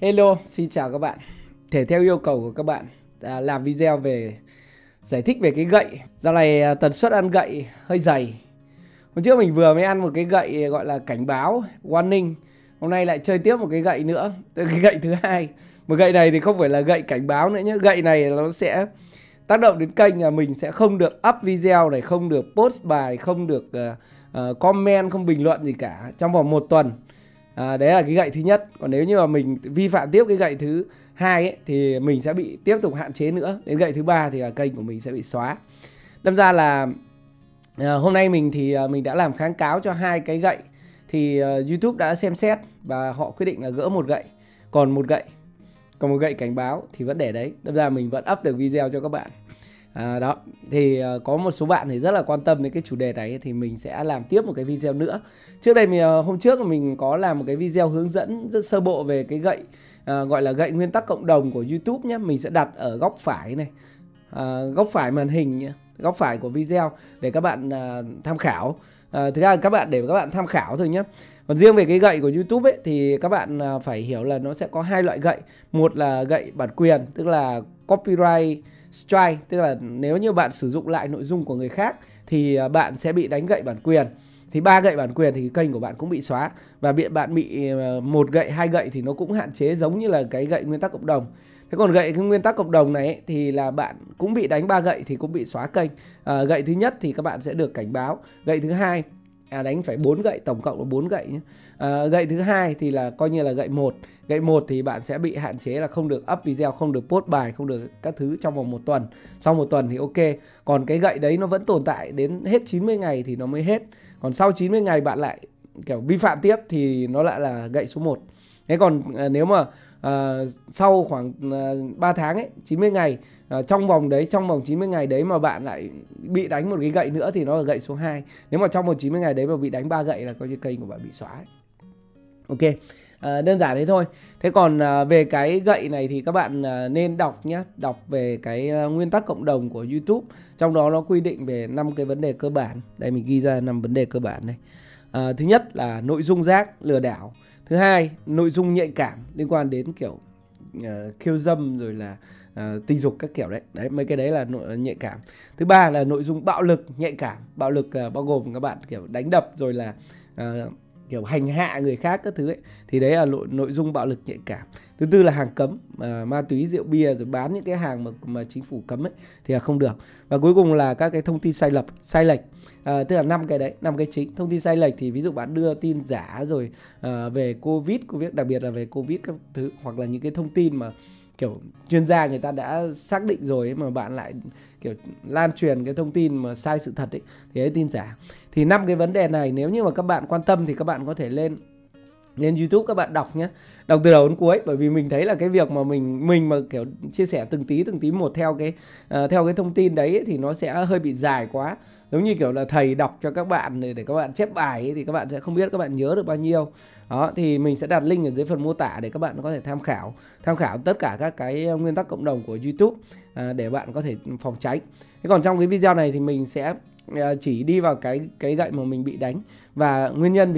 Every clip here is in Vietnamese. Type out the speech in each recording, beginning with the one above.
Hello, xin chào các bạn. Thể theo yêu cầu của các bạn làm video về giải thích về cái gậy. Dạo này tần suất ăn gậy hơi dày. Hôm trước mình vừa mới ăn một cái gậy gọi là cảnh báo, warning. Hôm nay lại chơi tiếp một cái gậy nữa, cái gậy thứ hai. Một gậy này thì không phải là gậy cảnh báo nữa nhé. Gậy này nó sẽ tác động đến kênh là mình sẽ không được up video này, không được post bài, không được comment, không bình luận gì cả trong vòng 1 tuần. Đấy là cái gậy thứ nhất. Còn nếu như mà mình vi phạm tiếp cái gậy thứ hai ấy, thì mình sẽ bị tiếp tục hạn chế nữa. Đến gậy thứ ba thì là kênh của mình sẽ bị xóa. Đâm ra là hôm nay mình đã làm kháng cáo cho 2 cái gậy. Thì YouTube đã xem xét và họ quyết định là gỡ một gậy. Còn một gậy cảnh báo thì vẫn để đấy. Đâm ra mình vẫn up được video cho các bạn. Đó thì có một số bạn thì rất là quan tâm đến cái chủ đề này, thì mình sẽ làm tiếp một cái video nữa. Trước đây hôm trước mình có làm một cái video hướng dẫn rất sơ bộ về cái gậy gọi là gậy nguyên tắc cộng đồng của YouTube nhé. Mình sẽ đặt ở góc phải này, góc phải màn hình nhé, góc phải của video để các bạn tham khảo. Thực ra các bạn để các bạn tham khảo thôi nhé. Còn riêng về cái gậy của YouTube ấy thì các bạn phải hiểu là nó sẽ có 2 loại gậy. Một là gậy bản quyền, tức là copyright strike, tức là nếu như bạn sử dụng lại nội dung của người khác thì bạn sẽ bị đánh gậy bản quyền. Thì 3 gậy bản quyền thì kênh của bạn cũng bị xóa. Và bạn bị 1 gậy, 2 gậy thì nó cũng hạn chế giống như là cái gậy nguyên tắc cộng đồng. Thế còn gậy cái nguyên tắc cộng đồng này ấy, thì là bạn cũng bị đánh 3 gậy thì cũng bị xóa kênh. Gậy thứ nhất thì các bạn sẽ được cảnh báo. Gậy thứ hai đánh phải 4 gậy, tổng cộng là 4 gậy nhé. Gậy thứ hai thì là coi như là gậy 1. Gậy 1 thì bạn sẽ bị hạn chế là không được up video, không được post bài, không được các thứ trong vòng 1 tuần. Sau 1 tuần thì ok. Còn cái gậy đấy nó vẫn tồn tại đến hết 90 ngày thì nó mới hết. Còn sau 90 ngày bạn lại kiểu vi phạm tiếp thì nó lại là gậy số 1. Thế còn nếu mà sau khoảng 3 tháng ấy, 90 ngày, trong vòng 90 ngày đấy mà bạn lại bị đánh một cái gậy nữa thì nó là gậy số 2. Nếu mà trong 90 ngày đấy mà bị đánh 3 gậy là coi như kênh của bạn bị xóa ấy. Ok, đơn giản thế thôi. Thế còn về cái gậy này thì các bạn nên đọc nhé. Đọc về cái nguyên tắc cộng đồng của YouTube. Trong đó nó quy định về 5 cái vấn đề cơ bản. Đây mình ghi ra 5 vấn đề cơ bản này. Thứ nhất là nội dung rác, lừa đảo. Thứ hai, nội dung nhạy cảm liên quan đến kiểu khiêu dâm rồi là tình dục các kiểu đấy. Đấy, mấy cái đấy là nhạy cảm. Thứ ba là nội dung bạo lực nhạy cảm. Bạo lực bao gồm các bạn kiểu đánh đập rồi là kiểu hành hạ người khác các thứ ấy, thì đấy là nội dung bạo lực nhạy cảm. Thứ tư là hàng cấm, ma túy, rượu bia, rồi bán những cái hàng mà chính phủ cấm ấy thì là không được. Và cuối cùng là các cái thông tin sai lệch. Tức là 5 cái đấy, 5 cái chính. Thông tin sai lệch thì ví dụ bạn đưa tin giả rồi về Covid, đặc biệt là về Covid các thứ, hoặc là những cái thông tin mà kiểu chuyên gia người ta đã xác định rồi ấy, mà bạn lại kiểu lan truyền cái thông tin mà sai sự thật ấy, thì ấy tin giả. Thì 5 cái vấn đề này nếu như mà các bạn quan tâm thì các bạn có thể lên YouTube các bạn đọc nhé. Đọc từ đầu đến cuối, bởi vì mình thấy là cái việc mà mình mà kiểu chia sẻ từng tí một theo cái thông tin đấy ấy, thì nó sẽ hơi bị dài quá. Giống như kiểu là thầy đọc cho các bạn để các bạn chép bài ấy, thì các bạn sẽ không biết các bạn nhớ được bao nhiêu. Đó thì mình sẽ đặt link ở dưới phần mô tả để các bạn có thể tham khảo tất cả các cái nguyên tắc cộng đồng của YouTube để bạn có thể phòng tránh. Thế còn trong cái video này thì mình sẽ chỉ đi vào cái gậy mà mình bị đánh và nguyên nhân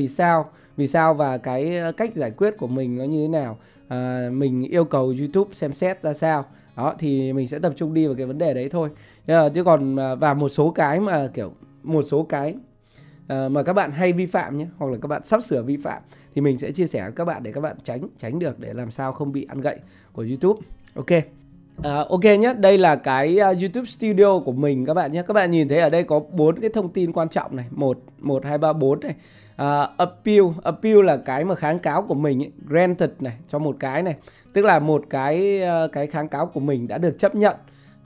vì sao và cái cách giải quyết của mình nó như thế nào, mình yêu cầu YouTube xem xét ra sao. Đó thì mình sẽ tập trung đi vào cái vấn đề đấy thôi. Chứ còn và một số cái mà các bạn hay vi phạm nhé, hoặc là các bạn sắp sửa vi phạm thì mình sẽ chia sẻ với các bạn để các bạn tránh được, để làm sao không bị ăn gậy của YouTube. Ok. Ok nhé, đây là cái YouTube Studio của mình các bạn nhé. Các bạn nhìn thấy ở đây có 4 cái thông tin quan trọng này, 1, 2, 3, 4 này. Appeal là cái mà kháng cáo của mình ấy. Granted này, cho một cái này, tức là một cái kháng cáo của mình đã được chấp nhận.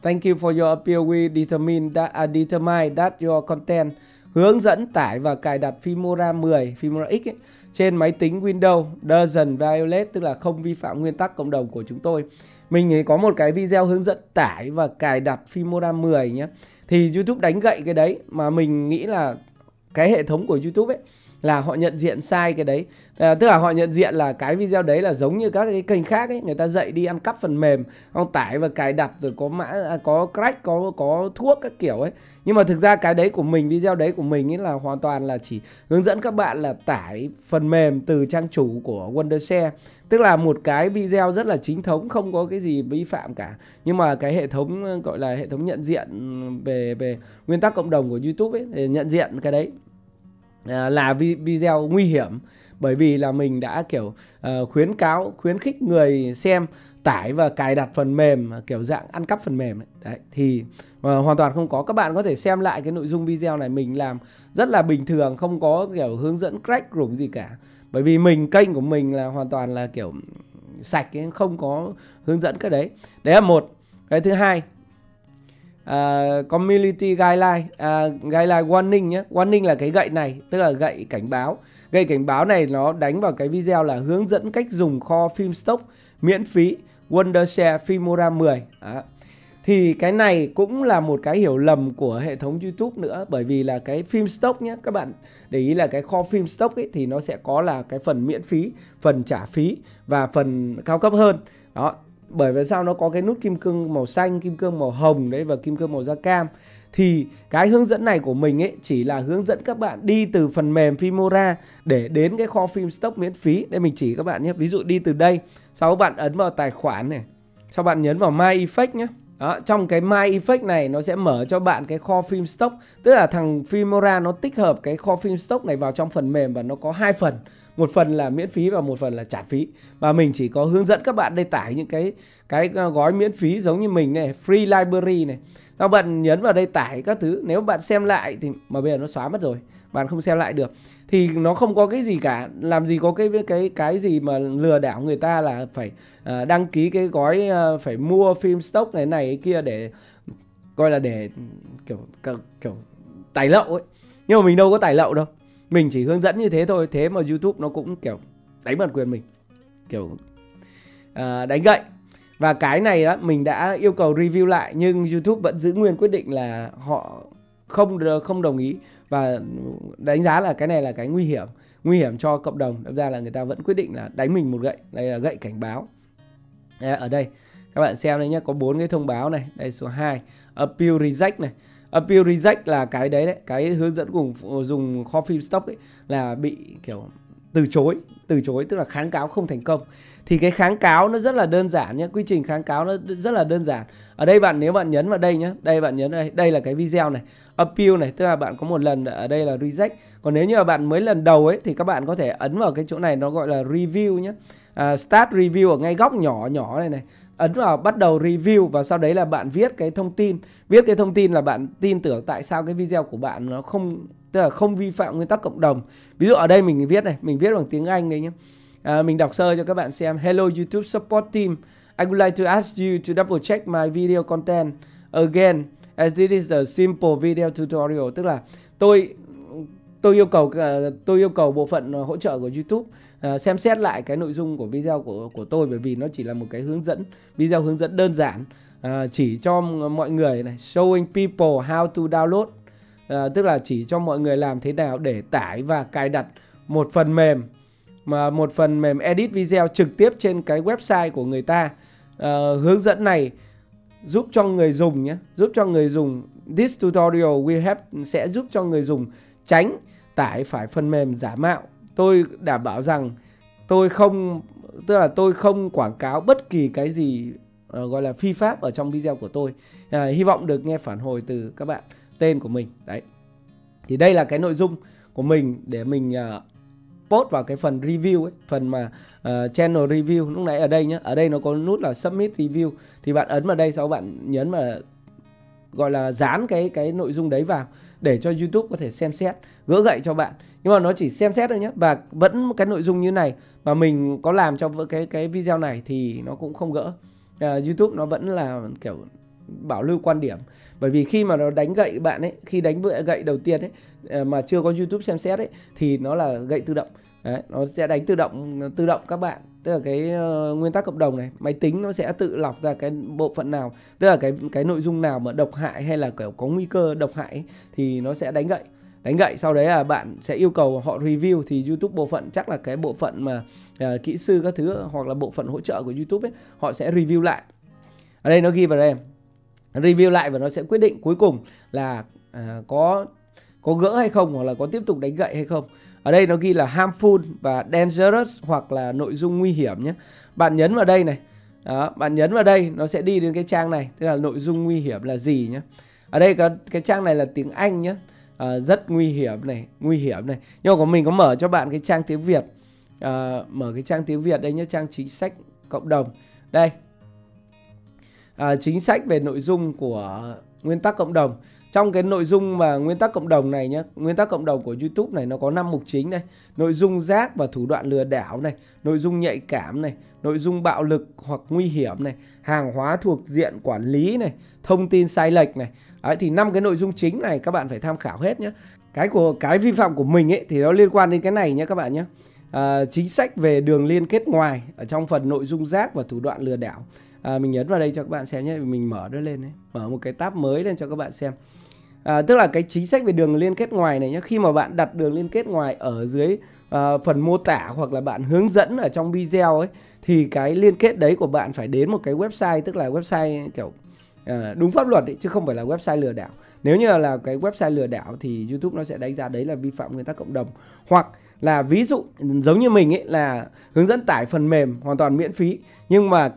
Thank you for your appeal. We determine that your content hướng dẫn tải và cài đặt Filmora 10, Filmora X ấy, trên máy tính Windows doesn't violate, tức là không vi phạm nguyên tắc cộng đồng của chúng tôi. Mình có một cái video hướng dẫn tải và cài đặt Filmora 10 nhé. Thì YouTube đánh gậy cái đấy, mà mình nghĩ là cái hệ thống của YouTube ấy là họ nhận diện sai cái đấy. Tức là họ nhận diện là cái video đấy là giống như các cái kênh khác ấy, người ta dạy đi ăn cắp phần mềm, không tải và cài đặt rồi có mã, có crack, có thuốc các kiểu ấy. Nhưng mà thực ra cái đấy của mình, video đấy của mình ấy là hoàn toàn là chỉ hướng dẫn các bạn là tải phần mềm từ trang chủ của Wondershare. Tức là một cái video rất là chính thống, không có cái gì vi phạm cả. Nhưng mà cái hệ thống gọi là hệ thống nhận diện về nguyên tắc cộng đồng của YouTube ấy, để nhận diện cái đấy là video nguy hiểm. Bởi vì là mình đã kiểu khuyến khích người xem tải và cài đặt phần mềm kiểu dạng ăn cắp phần mềm ấy. Đấy thì hoàn toàn không có. Các bạn có thể xem lại cái nội dung video này, mình làm rất là bình thường, không có kiểu hướng dẫn crack room gì cả. Bởi vì kênh của mình là hoàn toàn là kiểu sạch ấy, không có hướng dẫn cái đấy. Đấy là một. Cái thứ hai, community guideline, guideline warning nhé. Warning là cái gậy này, tức là gậy cảnh báo. Gậy cảnh báo này nó đánh vào cái video là hướng dẫn cách dùng kho phim stock miễn phí Wondershare Filmora 10. Đó. Thì cái này cũng là một cái hiểu lầm của hệ thống YouTube nữa. Bởi vì là cái phim stock nhé, các bạn để ý là cái kho phim stock ấy, thì nó sẽ có là cái phần miễn phí, phần trả phí và phần cao cấp hơn. Đó. Bởi vì sao nó có cái nút kim cương màu xanh, kim cương màu hồng đấy và kim cương màu da cam. Thì cái hướng dẫn này của mình ấy chỉ là hướng dẫn các bạn đi từ phần mềm Filmora để đến cái kho phim stock miễn phí. Đây mình chỉ các bạn nhé. Ví dụ đi từ đây, sau các bạn ấn vào tài khoản này, sau bạn nhấn vào My Effect nhé. Đó, trong cái My Effect này nó sẽ mở cho bạn cái kho phim stock. Tức là thằng Filmora nó tích hợp cái kho phim stock này vào trong phần mềm và nó có hai phần. Một phần là miễn phí và một phần là trả phí. Và mình chỉ có hướng dẫn các bạn đây tải những cái gói miễn phí giống như mình này, Free Library này. Sau bạn nhấn vào đây tải các thứ. Nếu bạn xem lại thì mà bây giờ nó xóa mất rồi, bạn không xem lại được. Thì nó không có cái gì cả. Làm gì có cái gì mà lừa đảo người ta là phải đăng ký cái gói phải mua phim stock này này kia để gọi là để kiểu tải lậu ấy. Nhưng mà mình đâu có tải lậu đâu. Mình chỉ hướng dẫn như thế thôi. Thế mà YouTube nó cũng kiểu đánh bản quyền mình, kiểu đánh gậy. Và cái này đó mình đã yêu cầu review lại, nhưng YouTube vẫn giữ nguyên quyết định là họ không đồng ý và đánh giá là cái này là cái nguy hiểm cho cộng đồng. Thật ra là người ta vẫn quyết định là đánh mình một gậy. Đây là gậy cảnh báo. Đây, ở đây các bạn xem đây nhé, có 4 cái thông báo này. Đây số 2, appeal reject này. Appeal reject là cái đấy đấy, cái hướng dẫn dùng kho phim stock ấy là bị kiểu từ chối, tức là kháng cáo không thành công. Thì cái kháng cáo nó rất là đơn giản nhé, quy trình kháng cáo nó rất là đơn giản. Ở đây nếu bạn nhấn vào đây nhé, đây bạn nhấn đây là cái video này, appeal này, tức là bạn có một lần ở đây là reject. Còn nếu như là bạn mới lần đầu ấy thì các bạn có thể ấn vào cái chỗ này, nó gọi là review nhé. Start review ở ngay góc nhỏ này này. Ấn vào bắt đầu review và sau đấy là bạn viết cái thông tin. Viết cái thông tin là bạn tin tưởng tại sao cái video của bạn nó tức là không vi phạm nguyên tắc cộng đồng. Ví dụ ở đây mình viết này, mình viết bằng tiếng Anh đây nhé. Mình đọc sơ cho các bạn xem. Hello YouTube support team, I would like to ask you to double check my video content again as this is a simple video tutorial. Tức là tôi yêu cầu bộ phận hỗ trợ của YouTube xem xét lại cái nội dung của video của tôi, bởi vì nó chỉ là một cái video hướng dẫn đơn giản, chỉ cho mọi người này, showing people how to download, tức là chỉ cho mọi người làm thế nào để tải và cài đặt một phần mềm edit video trực tiếp trên cái website của người ta. Hướng dẫn này giúp cho người dùng nhé, giúp cho người dùng, this tutorial will help, sẽ giúp cho người dùng tránh tải phải phần mềm giả mạo. Tôi đảm bảo rằng tôi không quảng cáo bất kỳ cái gì gọi là phi pháp ở trong video của tôi. Hy vọng được nghe phản hồi từ các bạn, tên của mình. Đấy. Thì đây là cái nội dung của mình để mình post vào cái phần review ấy, phần mà channel review lúc nãy ở đây nhé. Ở đây nó có nút là submit review, thì bạn ấn vào đây, sau bạn nhấn mà gọi là dán cái nội dung đấy vào để cho YouTube có thể xem xét, gỡ gậy cho bạn. Nhưng mà nó chỉ xem xét thôi nhé. Và vẫn cái nội dung như này mà mình có làm cho cái video này thì nó cũng không gỡ. YouTube nó vẫn là kiểu bảo lưu quan điểm. Bởi vì khi mà nó đánh gậy bạn ấy, khi đánh gậy đầu tiên ấy mà chưa có YouTube xem xét ấy, thì nó là gậy tự động. Đấy, nó sẽ đánh tự động các bạn. Tức là cái nguyên tắc cộng đồng này, máy tính nó sẽ tự lọc ra cái bộ phận nào, tức là cái nội dung nào mà độc hại hay là kiểu có nguy cơ độc hại ấy, thì nó sẽ đánh gậy. đánh gậy, sau đấy là bạn sẽ yêu cầu họ review, thì YouTube bộ phận chắc là cái bộ phận mà kỹ sư các thứ hoặc là bộ phận hỗ trợ của YouTube ấy, họ sẽ review lại. Ở đây nó ghi vào đây review lại và nó sẽ quyết định cuối cùng là có gỡ hay không, hoặc là có tiếp tục đánh gậy hay không. Ở đây nó ghi là harmful và dangerous, hoặc là nội dung nguy hiểm nhé. Bạn nhấn vào đây này. Đó, bạn nhấn vào đây nó sẽ đi đến cái trang này, tức là nội dung nguy hiểm là gì nhé. Ở đây cái trang này là tiếng Anh nhé. Rất nguy hiểm này. Nhưng mà mình có mở cho bạn cái trang tiếng Việt. Mở cái trang tiếng Việt đây nhé, trang chính sách cộng đồng. Đây. Chính sách về nội dung của nguyên tắc cộng đồng. Trong cái nội dung mà nguyên tắc cộng đồng này nhé, nguyên tắc cộng đồng của YouTube này nó có 5 mục chính này. Nội dung rác và thủ đoạn lừa đảo này, nội dung nhạy cảm này, nội dung bạo lực hoặc nguy hiểm này, hàng hóa thuộc diện quản lý này, thông tin sai lệch này. Đấy, thì 5 cái nội dung chính này các bạn phải tham khảo hết nhé. Cái vi phạm của mình ấy thì nó liên quan đến cái này nhé các bạn nhé. Chính sách về đường liên kết ngoài ở trong phần nội dung rác và thủ đoạn lừa đảo. Mình nhấn vào đây cho các bạn xem nhé. Mình mở nó lên đấy. Mở một cái tab mới lên cho các bạn xem. Tức là cái chính sách về đường liên kết ngoài này nhé. Khi mà bạn đặt đường liên kết ngoài ở dưới phần mô tả hoặc là bạn hướng dẫn ở trong video ấy, thì cái liên kết đấy của bạn phải đến một cái website, tức là website kiểu đúng pháp luật ấy, chứ không phải là website lừa đảo. Nếu như là cái website lừa đảo thì YouTube nó sẽ đánh giá đấy là vi phạm nguyên tắc cộng đồng. Hoặc là ví dụ giống như mình ấy, là hướng dẫn tải phần mềm hoàn toàn miễn phí, nhưng mà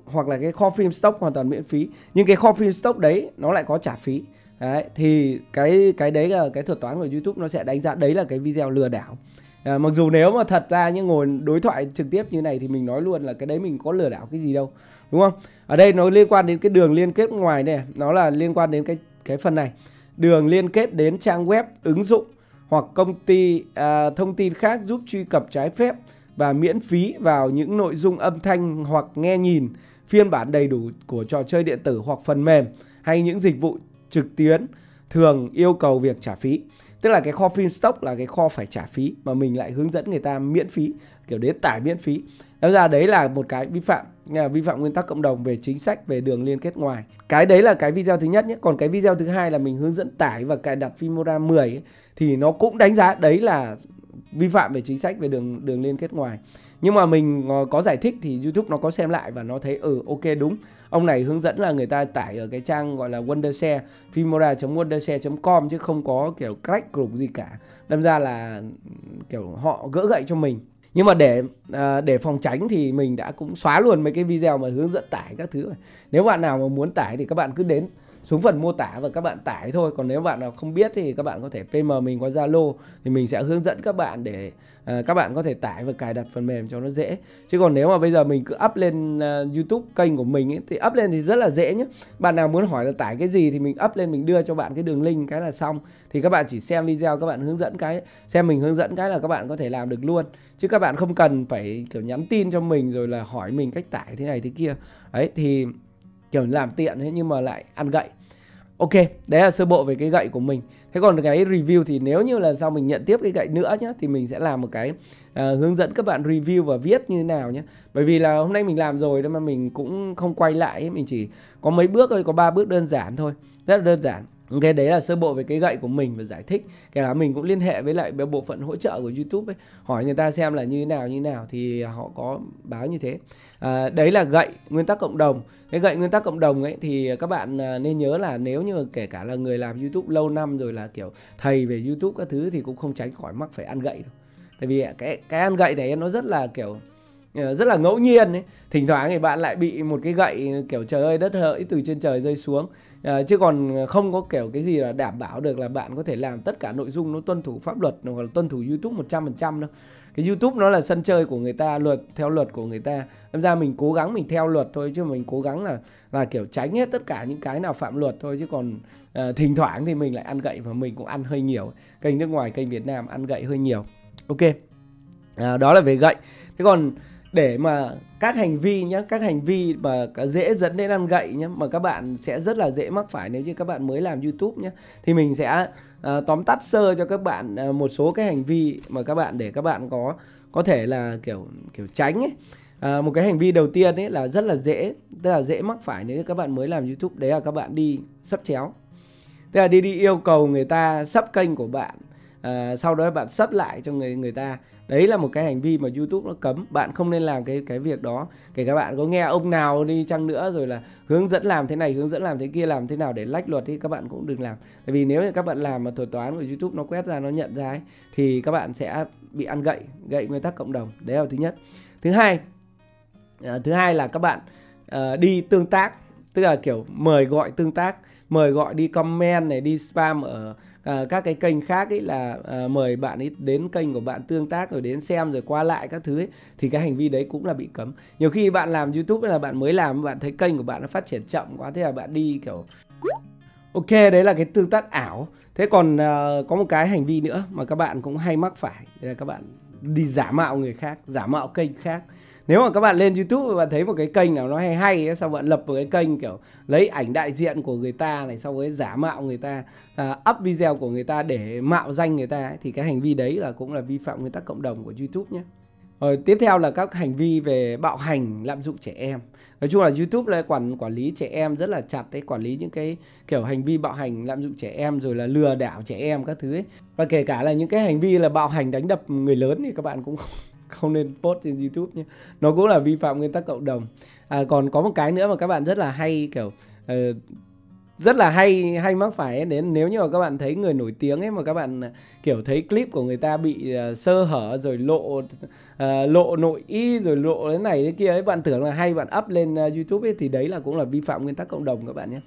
hoặc là cái kho phim stock hoàn toàn miễn phí, nhưng cái kho phim stock đấy nó lại có trả phí. Đấy, thì cái đấy là cái thuật toán của YouTube nó sẽ đánh giá đấy là cái video lừa đảo. Mặc dù nếu mà thật ra những ngồi đối thoại trực tiếp như này thì mình nói luôn là cái đấy mình có lừa đảo cái gì đâu, đúng không? Ở đây nó liên quan đến cái đường liên kết ngoài này, nó là liên quan đến cái phần này. Đường liên kết đến trang web, ứng dụng hoặc công ty thông tin khác giúp truy cập trái phép và miễn phí vào những nội dung âm thanh hoặc nghe nhìn phiên bản đầy đủ của trò chơi điện tử hoặc phần mềm hay những dịch vụ trực tuyến thường yêu cầu việc trả phí. Tức là cái kho phim stock là cái kho phải trả phí, mà mình lại hướng dẫn người ta miễn phí, kiểu đến tải miễn phí. Thật ra đấy là một cái vi phạm nguyên tắc cộng đồng về chính sách về đường liên kết ngoài. Cái đấy là cái video thứ nhất nhé. Còn cái video thứ hai là mình hướng dẫn tải và cài đặt Filmora 10 ấy, thì nó cũng đánh giá đấy là vi phạm về chính sách về đường liên kết ngoài. Nhưng mà mình có giải thích thì YouTube nó có xem lại và nó thấy ok đúng. Ông này hướng dẫn là người ta tải ở cái trang gọi là Wondershare, filmora.wondershare.com, chứ không có kiểu crack group gì cả. Đâm ra là kiểu họ gỡ gậy cho mình. Nhưng mà để phòng tránh thì mình đã cũng xóa luôn mấy cái video mà hướng dẫn tải các thứ. Nếu bạn nào mà muốn tải thì các bạn cứ đến xuống phần mô tả và các bạn tải thôi. Còn nếu bạn nào không biết thì các bạn có thể PM mình qua Zalo, thì mình sẽ hướng dẫn các bạn để các bạn có thể tải và cài đặt phần mềm cho nó dễ. Chứ còn nếu mà bây giờ mình cứ up lên YouTube kênh của mình ấy, thì up lên thì rất là dễ nhé. Bạn nào muốn hỏi là tải cái gì thì mình up lên, mình đưa cho bạn cái đường link cái là xong. Thì các bạn chỉ xem video, các bạn hướng dẫn xem mình hướng dẫn cái là các bạn có thể làm được luôn. Chứ các bạn không cần phải kiểu nhắn tin cho mình rồi là hỏi mình cách tải thế này thế kia. Đấy thì kiểu làm tiện ấy, nhưng mà lại ăn gậy. Ok, đấy là sơ bộ về cái gậy của mình. Thế còn cái review thì nếu như là sau mình nhận tiếp cái gậy nữa nhé, thì mình sẽ làm một cái hướng dẫn các bạn review và viết như thế nào nhé. Bởi vì là hôm nay mình làm rồi đó mà mình cũng không quay lại, mình chỉ có mấy bước thôi, có 3 bước đơn giản thôi, rất là đơn giản. Ok, đấy là sơ bộ về cái gậy của mình và giải thích. Cái đó mình cũng liên hệ với lại bộ phận hỗ trợ của YouTube ấy, hỏi người ta xem là như thế nào thì họ có báo như thế. Đấy là gậy nguyên tắc cộng đồng. Cái gậy nguyên tắc cộng đồng ấy thì các bạn nên nhớ là nếu như kể cả là người làm YouTube lâu năm rồi, là kiểu thầy về YouTube các thứ, thì cũng không tránh khỏi mắc phải ăn gậy đâu. Tại vì cái ăn gậy này nó rất là kiểu rất là ngẫu nhiên ấy. Thỉnh thoảng thì bạn lại bị một cái gậy kiểu trời ơi đất hỡi từ trên trời rơi xuống. Chứ còn không có kiểu cái gì là đảm bảo được là bạn có thể làm tất cả nội dung nó tuân thủ pháp luật hoặc là tuân thủ YouTube 100% đâu. Cái YouTube nó là sân chơi của người ta, theo luật của người ta. Đâm ra mình cố gắng mình theo luật thôi, chứ mình cố gắng là kiểu tránh hết tất cả những cái nào phạm luật thôi. Chứ còn thỉnh thoảng thì mình lại ăn gậy, và mình cũng ăn hơi nhiều. Kênh nước ngoài, kênh Việt Nam ăn gậy hơi nhiều. Ok, đó là về gậy. Thế còn để mà các hành vi nhé, các hành vi mà dễ dẫn đến ăn gậy nhé, mà các bạn sẽ rất là dễ mắc phải nếu như các bạn mới làm YouTube nhé, thì mình sẽ tóm tắt sơ cho các bạn một số cái hành vi mà các bạn, để các bạn có thể là kiểu tránh ấy. Một cái hành vi đầu tiên ấy là rất là dễ, tức là dễ mắc phải nếu như các bạn mới làm YouTube, đấy là các bạn đi sấp chéo. Tức là đi yêu cầu người ta sub kênh của bạn, sau đó bạn sub lại cho người ta. Đấy là một cái hành vi mà YouTube nó cấm. Bạn không nên làm cái việc đó. Kể cả bạn có nghe ông nào đi chăng nữa rồi là hướng dẫn làm thế này, hướng dẫn làm thế kia, làm thế nào để lách luật thì các bạn cũng đừng làm. Tại vì nếu như các bạn làm mà thuật toán của YouTube nó quét ra, nó nhận ra ấy, thì các bạn sẽ bị ăn gậy nguyên tắc cộng đồng. Đấy là thứ nhất. Thứ hai là các bạn đi tương tác, tức là kiểu mời gọi tương tác, mời gọi đi comment này, đi spam ở các cái kênh khác ấy, là mời bạn ấy đến kênh của bạn tương tác rồi đến xem rồi qua lại các thứ ấy, thì cái hành vi đấy cũng là bị cấm. Nhiều khi bạn làm YouTube là bạn mới làm, bạn thấy kênh của bạn nó phát triển chậm quá, thế là bạn đi kiểu ok, đấy là cái tương tác ảo. Thế còn có một cái hành vi nữa mà các bạn cũng hay mắc phải, đấy là các bạn đi giả mạo người khác, giả mạo kênh khác. Nếu mà các bạn lên YouTube và bạn thấy một cái kênh nào nó hay xong bạn lập một cái kênh kiểu lấy ảnh đại diện của người ta này, xong rồi giả mạo người ta, up video của người ta để mạo danh người ta ấy, thì cái hành vi đấy là cũng là vi phạm nguyên tắc cộng đồng của YouTube nhé. Rồi tiếp theo là các hành vi về bạo hành, lạm dụng trẻ em. Nói chung là YouTube là quản lý trẻ em rất là chặt đấy, quản lý những cái kiểu hành vi bạo hành, lạm dụng trẻ em rồi là lừa đảo trẻ em các thứ ấy. Và kể cả là những cái hành vi là bạo hành, đánh đập người lớn thì các bạn cũng không nên post trên YouTube nhé. Nó cũng là vi phạm nguyên tắc cộng đồng. Còn có một cái nữa mà các bạn rất là hay kiểu rất là hay mắc phải ấy, đến nếu như mà các bạn thấy người nổi tiếng ấy mà các bạn kiểu thấy clip của người ta bị sơ hở rồi lộ nội y rồi lộ thế này thế kia ấy, bạn tưởng là hay, bạn up lên YouTube ấy, thì đấy là cũng là vi phạm nguyên tắc cộng đồng các bạn nhé.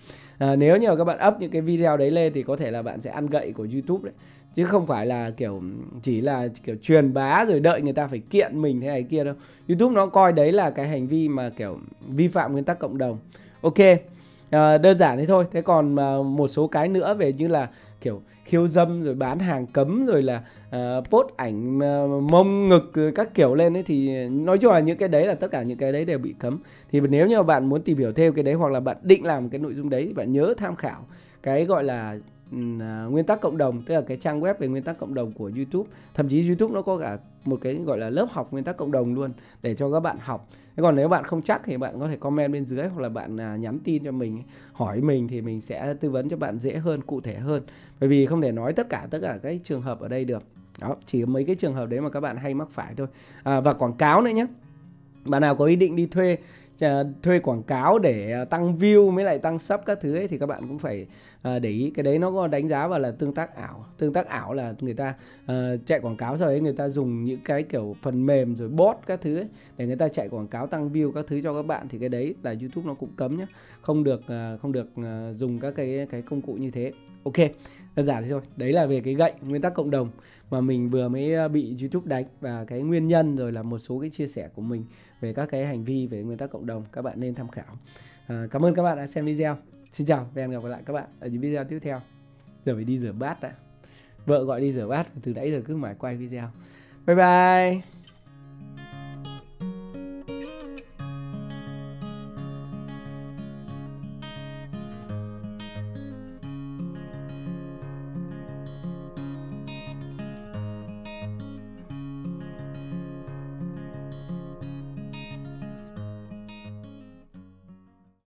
Nếu như mà các bạn up những cái video đấy lên thì có thể là bạn sẽ ăn gậy của YouTube đấy, chứ không phải là kiểu chỉ là kiểu truyền bá rồi đợi người ta phải kiện mình thế này kia đâu. YouTube nó coi đấy là cái hành vi mà kiểu vi phạm nguyên tắc cộng đồng. Ok, đơn giản thế thôi. Thế còn một số cái nữa về như là kiểu khiêu dâm rồi bán hàng cấm rồi là post ảnh mông ngực rồi các kiểu lên ấy, thì nói chung là những cái đấy là tất cả những cái đấy đều bị cấm. Thì nếu như mà bạn muốn tìm hiểu thêm cái đấy hoặc là bạn định làm cái nội dung đấy thì bạn nhớ tham khảo cái gọi là nguyên tắc cộng đồng, tức là cái trang web về nguyên tắc cộng đồng của YouTube. Thậm chí YouTube nó có cả một cái gọi là lớp học nguyên tắc cộng đồng luôn để cho các bạn học. Thế còn nếu bạn không chắc thì bạn có thể comment bên dưới hoặc là bạn nhắn tin cho mình, hỏi mình thì mình sẽ tư vấn cho bạn dễ hơn, cụ thể hơn. Bởi vì không thể nói tất cả các trường hợp ở đây được. Đó, chỉ mấy cái trường hợp đấy mà các bạn hay mắc phải thôi. Và quảng cáo nữa nhé. Bạn nào có ý định đi thuê quảng cáo để tăng view với lại tăng sub các thứ ấy, thì các bạn cũng phải để ý cái đấy. Nó có đánh giá vào là tương tác ảo. Tương tác ảo là người ta chạy quảng cáo, sau đấy người ta dùng những cái kiểu phần mềm rồi bot các thứ ấy, để người ta chạy quảng cáo tăng view các thứ cho các bạn, thì cái đấy là YouTube nó cũng cấm nhé. Không được dùng các cái công cụ như thế. Ok, đơn giản thế thôi. Đấy là về cái gậy nguyên tắc cộng đồng mà mình vừa mới bị YouTube đánh, và cái nguyên nhân rồi là một số cái chia sẻ của mình về các cái hành vi về nguyên tắc cộng đồng, các bạn nên tham khảo. Cảm ơn các bạn đã xem video. Xin chào và hẹn gặp lại các bạn ở những video tiếp theo. Giờ phải đi rửa bát đã. Vợ gọi đi rửa bát, từ nãy giờ cứ mãi quay video. Bye bye.